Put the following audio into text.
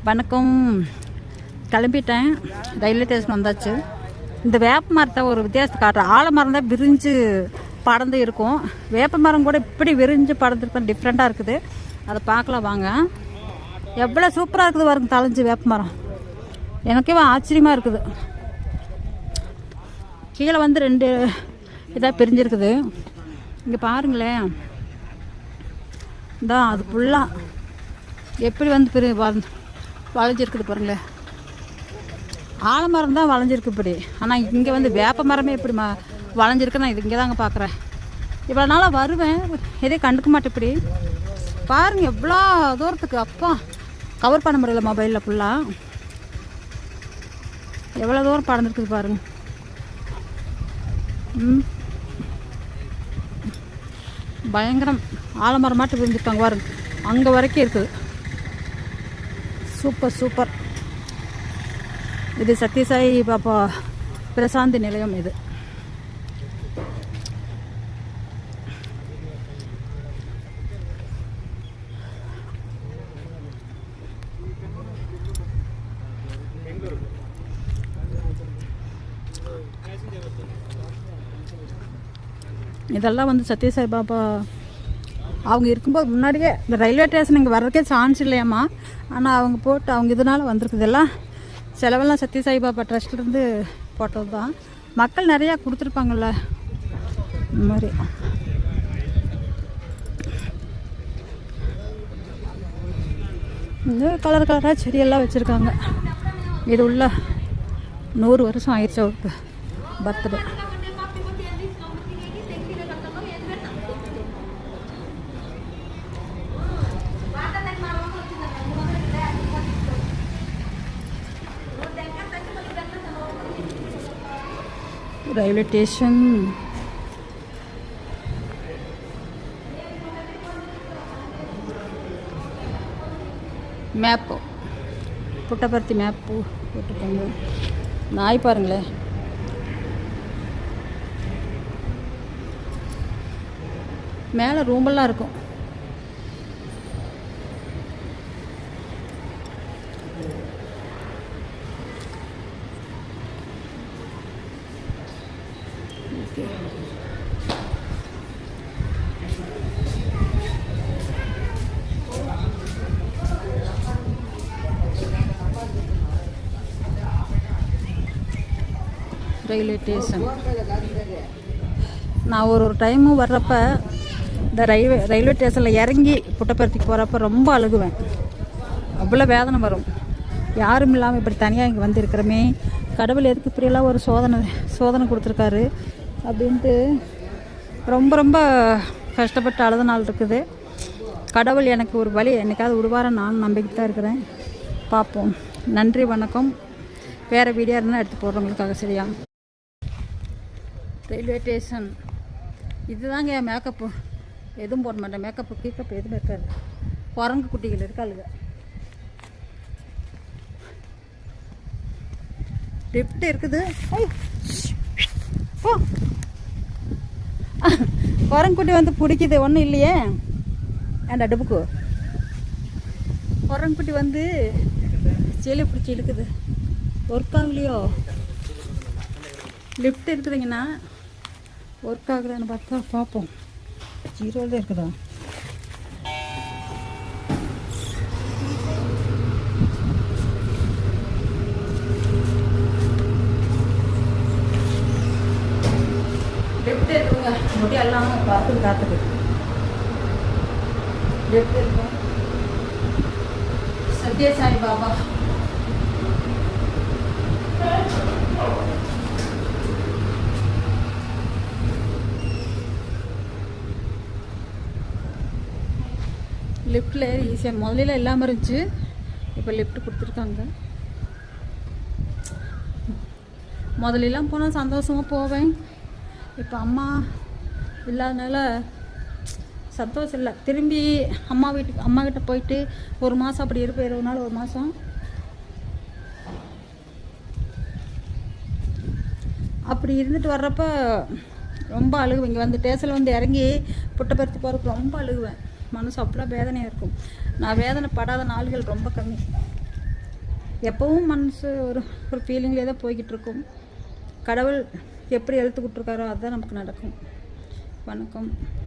வணக்கம். கிளம்பிட்டேன். Railway station வந்தாச்சு. இந்த வேப்ப மரத்தை ஒரு வித்தியாசத்தை காட்டுறேன். ஆலமரம் தான் விரிஞ்சு படர்ந்து இருக்கும். வேப்ப மரம் கூட இப்படி விரிஞ்சு படர்ந்துருக்கும், டிஃப்ரெண்ட்டாக இருக்குது. அதை பார்க்கலாம் வாங்க. எவ்வளோ சூப்பராக இருக்குது பாருங்க, தளைஞ்சு வேப்ப மரம். எனக்கே ஆச்சரியமாக இருக்குது. கீழே வந்து 2 இதாக பிரிஞ்சிருக்குது. இங்கே பாருங்களேன், இதான் அது ஃபுல்லாக எப்படி வந்து வளைஞ்சிருக்குது பாருங்களேன். ஆலமரம் தான் வளைஞ்சிருக்கு இப்படி. ஆனால் இங்கே வந்து வேப்ப மரமே இப்படி வளைஞ்சிருக்கு. நான் இது இங்கே தாங்க பார்க்குறேன். இவ்வளோ நாளாக வருவேன், எதே கண்டுக்க மாட்டேன். இப்படி பாருங்கள் எவ்வளோ தூரத்துக்கு. அப்பா கவர் பண்ண முடியல மொபைலில் ஃபுல்லாக. எவ்வளோ தூரம் பறந்துருக்குது பாருங்கள். பயங்கரம். ஆலமரம் மாட்டு விரிஞ்சிருக்காங்க பாருங்க, அங்கே வரைக்கும் இருக்குது. Super super. இது சத்யசாய் பாபா பிரசாந்தி நிலையம். இது இதெல்லாம் வந்து சத்யசாய் பாபா அவங்க இருக்கும்போது முன்னாடியே இந்த ரயில்வே ஸ்டேஷன் இங்கே வர்றதுக்கே சான்ஸ் இல்லையாம்மா. ஆனால் அவங்க போட்டு அவங்க இதனால் வந்திருக்குது. எல்லாம் செலவெல்லாம் சத்யசாய் பாபா ட்ரஸ்ட்லேருந்து போட்டது தான். மக்கள் நிறையா கொடுத்துருப்பாங்கள்ல, இந்த மாதிரி. இந்த கலர் கலராக செடியெல்லாம் வச்சுருக்காங்க. இது உள்ள 100 வருஷம் ஆயிடுச்சு அவருக்கு birthday. Railway station map, Puttaparthi map போட்டுக்கோங்க. நாய் பாருங்களேன். மேலே ரூமெல்லாம் இருக்கும். ரயில்வே ஸ்டேஷன் நான் ஒரு டைமும் வர்றப்ப இந்த ரயில்வே ஸ்டேஷனில் இறங்கி புட்டபர்த்திக்கு போகிறப்ப ரொம்ப அழுகுவேன். அவ்வளோ வேதனை வரும். யாரும் இல்லாமல் இப்படி தனியாக இங்கே வந்திருக்கிறோமே, கடவுள் எதுக்கு இப்படியெல்லாம் ஒரு சோதனை கொடுத்துருக்காரு அப்படின்ட்டு ரொம்ப ரொம்ப கஷ்டப்பட்டு அழுத நாள் இருக்குது. கடவுள் எனக்கு ஒரு வழி என்னைக்காவது விடுவார நான் நம்பிக்கை தான் இருக்கிறேன். பார்ப்போம். நன்றி, வணக்கம். வேறு வீடியோ இருந்தால் எடுத்து போடுறவங்களுக்காக. சரியா? ரயில்வே ஸ்டேஷன் இதுதாங்க. என் மேக்கப்பு எதுவும் போட மாட்டேன். மேக்கப்பு கீக்கப்பு எதுவும் இருக்காது. குரங்கு குட்டிகள் இருக்காளுங்க. லிஃப்ட் இருக்குது. ஓ, குரங்குட்டி வந்து பிடிக்குது. ஒன்றும் இல்லையே அந்த அடுப்புக்கு. குரங்குட்டி வந்து செலி பிடிச்சி இழுக்குது. ஒர்க் ஆகலையோ? லிஃப்ட் இருக்குதுங்கண்ணா, ஒர்க் ஆகுதான்னு பார்த்தா பார்ப்போம். 0 தான் இருக்குதா? லிஃப்ட் இருக்குங்க. முடியெல்லாம் பார்த்து காத்துக்கு லிஃப்ட் இருக்கும். சத்யசாய் பாபா லிஃப்டில் ஈஸியாக முதல்ல இல்லாமல் இருந்துச்சு. இப்போ லிஃப்ட் கொடுத்துருக்காங்க. முதலெல்லாம் போனால் சந்தோஷமாக போவேன். இப்போ அம்மா இல்லாதனால சந்தோஷம் இல்லை. திரும்பி அம்மா கிட்ட போயிட்டு 1 மாதம் அப்படி இருப்பேன். 20 நாள் 1 மாதம் அப்படி இருந்துட்டு வர்றப்ப ரொம்ப அழுகுவேன். இங்கே வந்து ஸ்டேஷனில் வந்து இறங்கி புட்டபர்த்தி போகிறதுக்கு ரொம்ப அழுகுவேன். மனசு அவ்வளோ வேதனையாக இருக்கும். நான் வேதனை படாத நாள்கள் ரொம்ப கம்மி. எப்போவும் மனசு ஒரு ஒரு ஃபீலிங்லேயே தான் போய்கிட்டு இருக்கும். கடவுள் எப்படி எழுத்து கொடுத்துருக்காரோ அதுதான் நமக்கு நடக்கும். வணக்கம்.